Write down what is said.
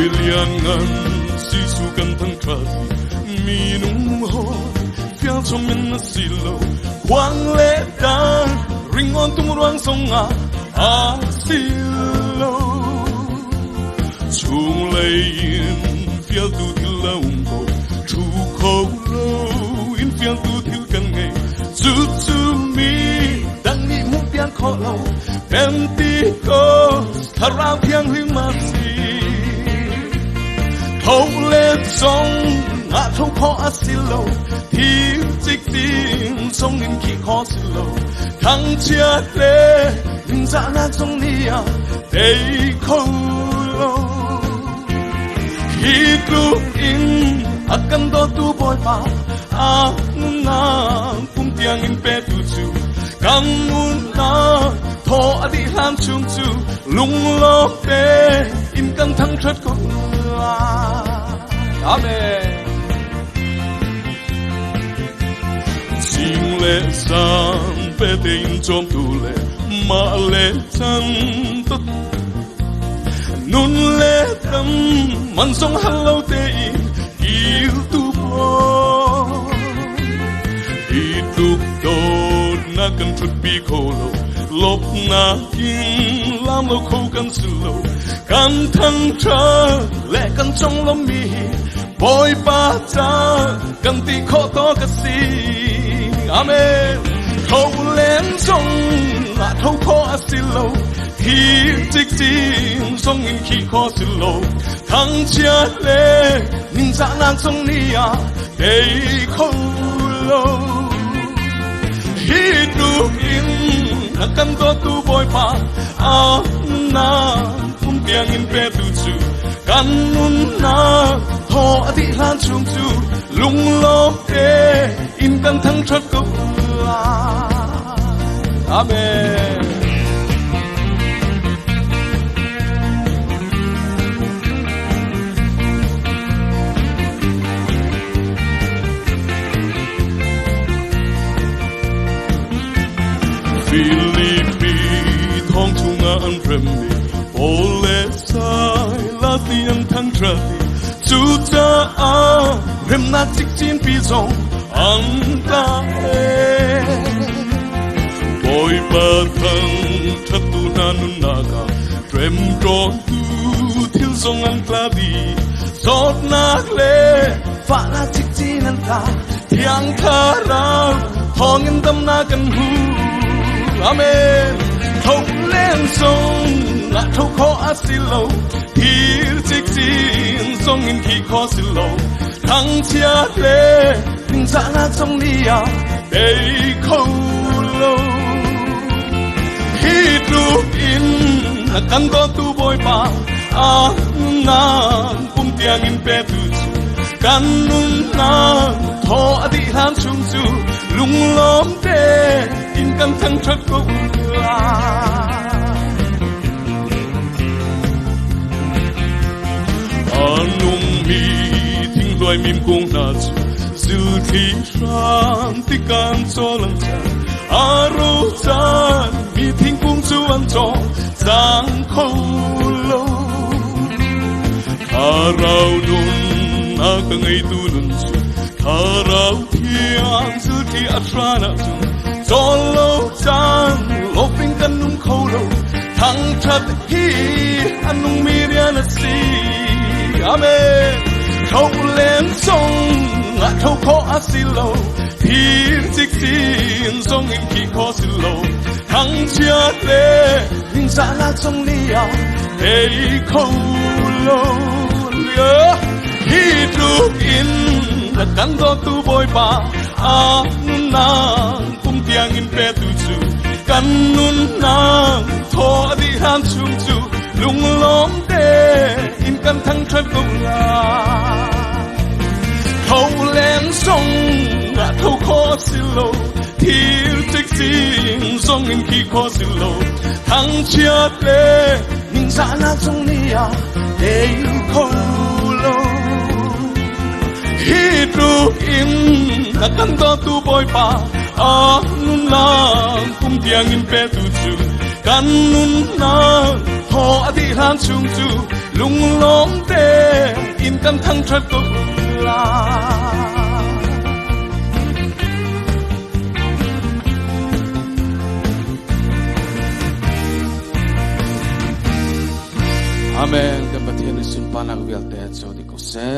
liền ngân si su cần thăng trật mi nung ho phía cho mình si lâu quang lệ đan ring on tung ruang sông à si lâu chung lệ in phía tu thiếu lâu ngô chu khâu lâu in phía tu thiếu cần ngày chu chu mi đang nghĩ muốn biến khó lâu em ti có thà ra thiang huynh mà si thâu lên sông ngã thâu khó xí lâu thiếu tích tiếng sông nên khi khó xí lâu thằng chia lệ nhưng dạ na trong nia đây không lâu khi lúc in akan do tu boy pa na pum tiang in pe tu chu kam mun na tho adi ham chung chu lung lo pe in kan thang thất ko amen sing lệ sam pe te in chom tu lệ ma lệ chan tot nun lệ tâm man song hello te yêu tu bo hidup do na kan trut bi kholo lop na kin lam lo kho kan sulo kan thang tra lệ kan trong lo mi boy pa cha kan ti kho to ka si amen khâu lên sông là thâu khó asilo khi tích tiếng sông in khi khó silo thằng chia lệ nhưng dạ nan sông nia để khâu lâu khi tu in là căn to tu boy pa na không tiếng in pe tu chu căn nun na thọ đi lan chung chu lung lo te in căn thăng thất câu amen Philippi thong chung an premi ole sai la tiam thang trati chu cha a rem na tik chin pi zong an ta e boy pa thang thất tu na nun na ka rem ro tu thil zong an klavi sot na le fa na tik chin an ta thiang tha ra thong in tâm na kan hu amen thâu lên sông là thâu khó asilo thiếu tích tin sông in khi khó silo thằng chia lệ nhưng dạ na trong nia đây không lâu khi lúc in là căn có tu boy pa na pum tiang in pe tu chu căn nun na tho adi ham chung chu lung lom te in căn thăng thất cô nung mi thinh loài mìm cung na chu dư thi ran ti can cho lăng chan aro chan mi thinh cung chu an cho giang khâu lâu rau nun na ka ngai tu nun chu rau thiang dư thi atrana chu cho lâu chan lo ping kan nung khâu lâu thăng thất hi an nung mi rian si amen khâu lên sông là khâu khó asilo thiên tích tin sông in khi khó silo thằng chia lệ nhưng dạ là trong nia để khâu lâu khi lúc in là căn do tu boy pa na pum tiang in pe tu chu căn nun na tho đi han chung chu lung lom te in căn thăng thất câu la khâu lên sông là khâu khó silo thiếu tích tin sông in khi khó silo thằng chia lệ nhưng dạ na trong nia để khâu lâu khi lúc in là căn to tu boy pa nun na pum tiang in pe tu chu căn nun na tho adi han chung chu lung lom te in kan thang thak to la Amen kan pathian sun panak vial te so di ko se